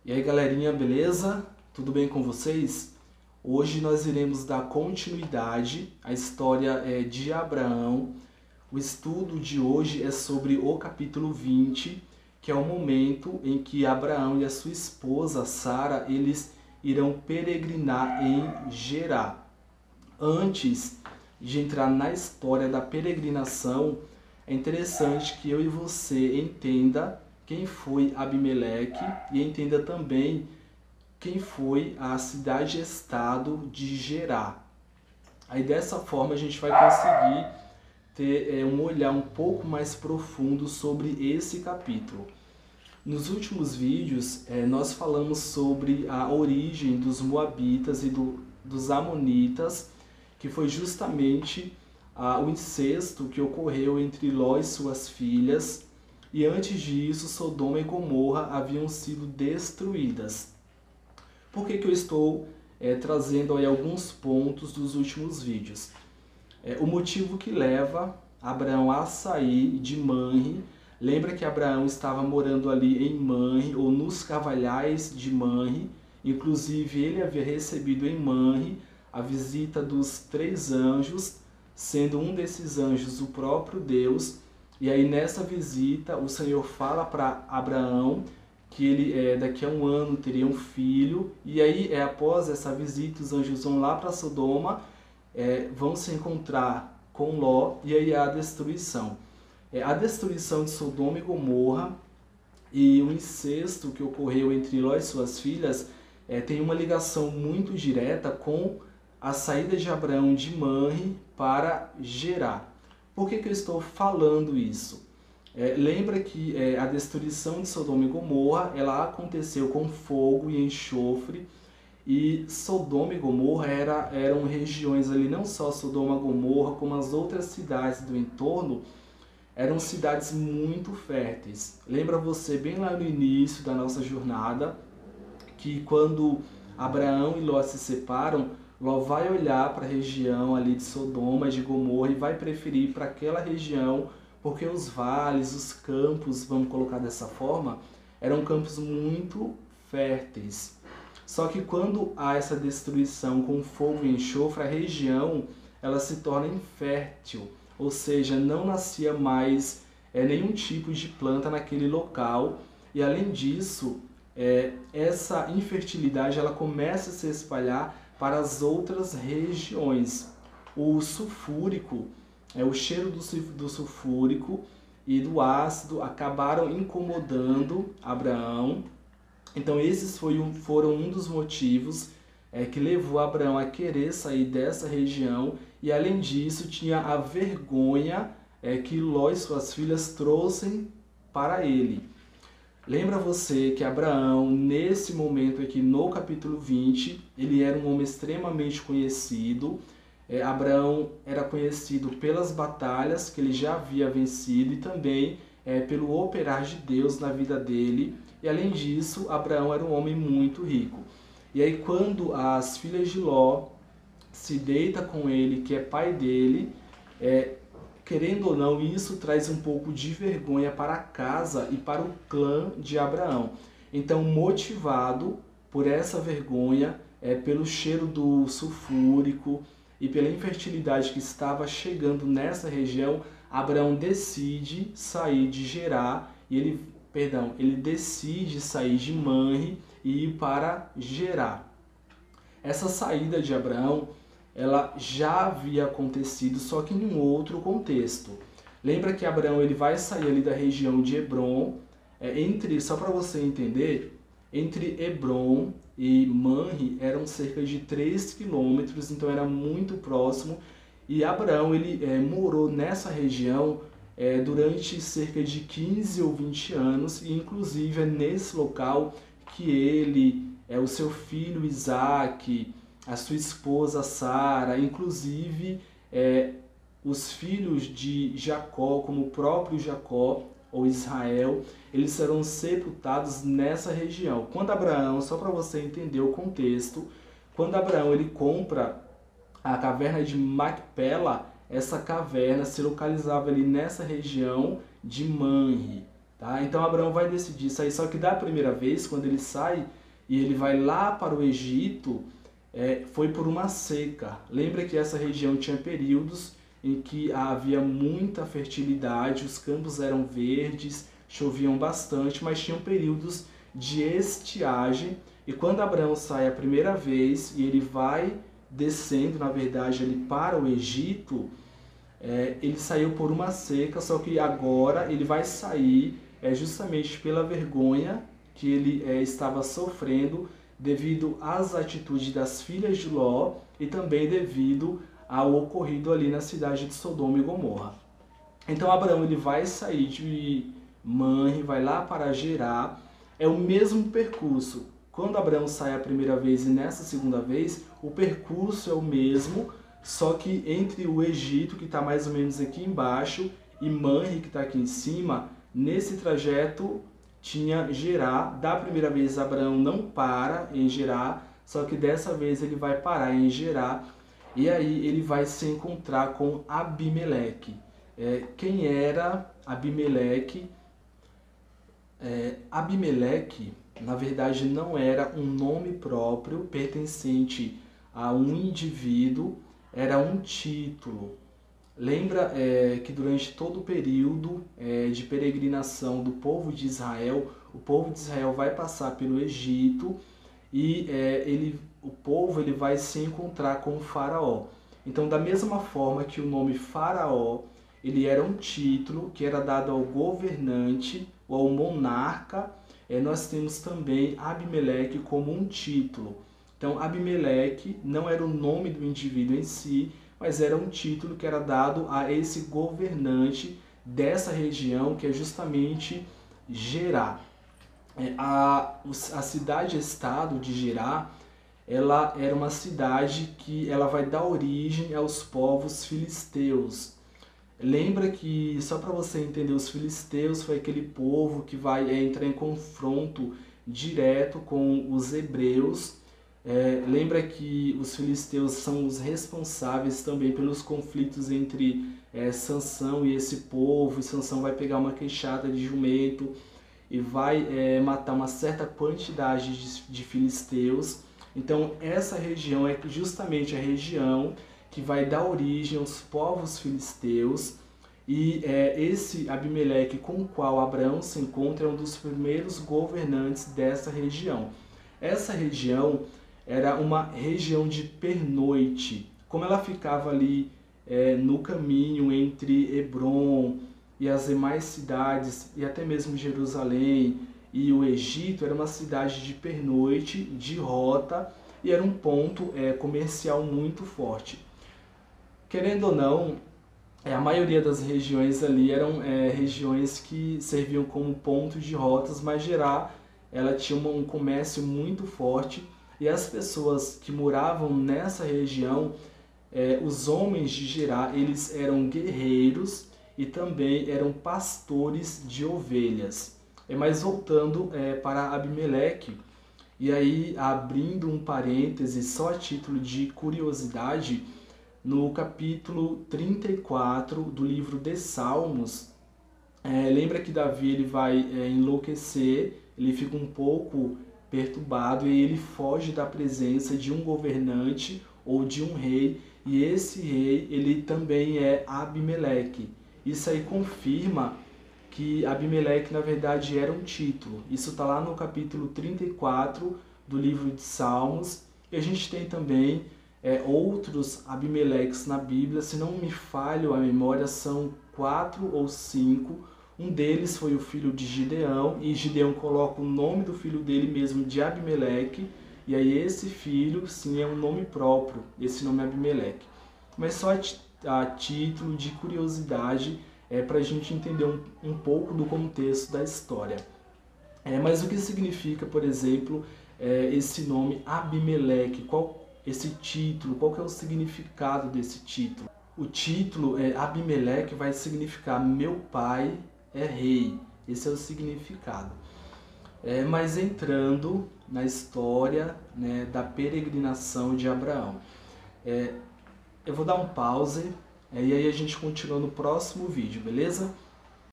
E aí galerinha, beleza? Tudo bem com vocês? Hoje nós iremos dar continuidade à história de Abraão. O estudo de hoje é sobre o capítulo 20, que é o momento em que Abraão e a sua esposa Sara, eles irão peregrinar em Gerá. Antes de entrar na história da peregrinação, é interessante que eu e você entenda quem foi Abimeleque e entenda também quem foi a cidade-estado de Gerá. Aí dessa forma a gente vai conseguir ter um olhar um pouco mais profundo sobre esse capítulo. Nos últimos vídeos nós falamos sobre a origem dos Moabitas e dos Amonitas, que foi justamente o incesto que ocorreu entre Ló e suas filhas, e antes disso Sodoma e Gomorra haviam sido destruídas. Por que eu estou trazendo aí alguns pontos dos últimos vídeos? O motivo que leva Abraão a sair de Manre. Lembra que Abraão estava morando ali em Manre, ou nos Cavalhais de Manre. Inclusive ele havia recebido em Manre a visita dos 3 anjos, sendo um desses anjos o próprio Deus. E aí nessa visita o Senhor fala para Abraão que ele daqui a um ano teria um filho. E aí após essa visita os anjos vão lá para Sodoma, vão se encontrar com Ló, e aí há a destruição. A destruição de Sodoma e Gomorra e o incesto que ocorreu entre Ló e suas filhas tem uma ligação muito direta com a saída de Abraão de Manre para Gerá. Por que eu estou falando isso? Lembra que a destruição de Sodoma e Gomorra ela aconteceu com fogo e enxofre, e Sodoma e Gomorra eram regiões ali, não só Sodoma e Gomorra, como as outras cidades do entorno, eram cidades muito férteis. Lembra você bem lá no início da nossa jornada, que quando Abraão e Ló se separam, Ló vai olhar para a região ali de Sodoma e de Gomorra e vai preferir para aquela região, porque os vales, os campos, vamos colocar dessa forma, eram campos muito férteis. Só que quando há essa destruição com fogo e enxofre, a região ela se torna infértil, ou seja, não nascia mais nenhum tipo de planta naquele local. E além disso, essa infertilidade ela começa a se espalhar para as outras regiões. O sulfúrico, o cheiro do sulfúrico e do ácido acabaram incomodando Abraão. Então esses foram um dos motivos que levou Abraão a querer sair dessa região. E além disso tinha a vergonha que Ló e suas filhas trouxeram para ele. Lembra você que Abraão, nesse momento aqui no capítulo 20, ele era um homem extremamente conhecido. Abraão era conhecido pelas batalhas que ele já havia vencido e também pelo operar de Deus na vida dele. E além disso, Abraão era um homem muito rico. E aí quando as filhas de Ló se deita com ele, que é pai dele, querendo ou não, isso traz um pouco de vergonha para a casa e para o clã de Abraão. Então, motivado por essa vergonha, pelo cheiro do sulfúrico e pela infertilidade que estava chegando nessa região, Abraão decide sair de Gerá, e ele decide sair de Manre e ir para Gerá. Essa saída de Abraão ela já havia acontecido, só que em um outro contexto. Lembra que Abraão ele vai sair ali da região de Hebron, só para você entender, entre Hebron e Manre eram cerca de 3 quilômetros, então era muito próximo. E Abraão ele morou nessa região durante cerca de 15 ou 20 anos, e inclusive é nesse local que ele, o seu filho Isaac, a sua esposa Sara, inclusive os filhos de Jacó, como o próprio Jacó ou Israel, eles serão sepultados nessa região. Quando Abraão, só para você entender o contexto, quando Abraão ele compra a caverna de Macpela, essa caverna se localizava ali nessa região de Manre. tá? Então Abraão vai decidir sair, só que da primeira vez, quando ele sai e ele vai lá para o Egito, foi por uma seca. Lembra que essa região tinha períodos em que havia muita fertilidade, os campos eram verdes, choviam bastante, mas tinham períodos de estiagem. E quando Abraão sai a primeira vez e ele vai descendo, na verdade, ele para o Egito, ele saiu por uma seca, só que agora ele vai sair justamente pela vergonha que ele estava sofrendo devido às atitudes das filhas de Ló e também devido ao ocorrido ali na cidade de Sodoma e Gomorra. Então Abraão ele vai sair de Manre, vai lá para Gerá, é o mesmo percurso. Quando Abraão sai a primeira vez e nessa segunda vez, o percurso é o mesmo, só que entre o Egito, que está mais ou menos aqui embaixo, e Manre, que está aqui em cima, nesse trajeto tinha Gerá. Da primeira vez Abraão não para em Gerá, só que dessa vez ele vai parar em Gerá, e aí ele vai se encontrar com Abimeleque. Quem era Abimeleque? Abimeleque, na verdade, não era um nome próprio pertencente a um indivíduo, era um título. Lembra que durante todo o período de peregrinação do povo de Israel, o povo de Israel vai passar pelo Egito e o povo ele vai se encontrar com o faraó. Então, da mesma forma que o nome faraó ele era um título que era dado ao governante ou ao monarca, nós temos também Abimeleque como um título. Então, Abimeleque não era o nome do indivíduo em si, mas era um título que era dado a esse governante dessa região, que é justamente Gerá. A cidade-estado de Gerá, ela era uma cidade que ela vai dar origem aos povos filisteus. Lembra que, só para você entender, os filisteus foi aquele povo que vai entrar em confronto direto com os hebreus. Lembra que os filisteus são os responsáveis também pelos conflitos entre Sansão e esse povo, e Sansão vai pegar uma queixada de jumento e vai matar uma certa quantidade de filisteus. Então essa região é justamente a região que vai dar origem aos povos filisteus, e esse Abimeleque com o qual Abraão se encontra é um dos primeiros governantes dessa região. Essa região era uma região de pernoite. Como ela ficava ali no caminho entre Hebrom e as demais cidades, e até mesmo Jerusalém e o Egito, era uma cidade de pernoite, de rota, e era um ponto comercial muito forte. Querendo ou não, a maioria das regiões ali eram regiões que serviam como pontos de rotas, mas Gerá ela tinha um comércio muito forte, e as pessoas que moravam nessa região, os homens de Gerá, eles eram guerreiros e também eram pastores de ovelhas. Mas voltando para Abimeleque, e aí abrindo um parêntese só a título de curiosidade, no capítulo 34 do livro de Salmos, lembra que Davi ele vai enlouquecer, ele fica um pouco perturbado e ele foge da presença de um governante ou de um rei, e esse rei ele também é Abimeleque. Isso aí confirma que Abimeleque na verdade era um título. Isso está lá no capítulo 34 do livro de Salmos, e a gente tem também outros Abimeleques na Bíblia. Se não me falho a memória, são 4 ou 5. Um deles foi o filho de Gideão, e Gideão coloca o nome do filho dele mesmo de Abimeleque, e aí esse filho sim é um nome próprio, esse nome é Abimeleque. Mas só a título de curiosidade, para a gente entender um pouco do contexto da história. Mas o que significa, por exemplo, esse nome Abimeleque? Esse título, qual que é o significado desse título? O título Abimeleque vai significar meu pai é rei. Esse é o significado. Mas entrando na história, né, da peregrinação de Abraão. Eu vou dar um pause e aí a gente continua no próximo vídeo, beleza?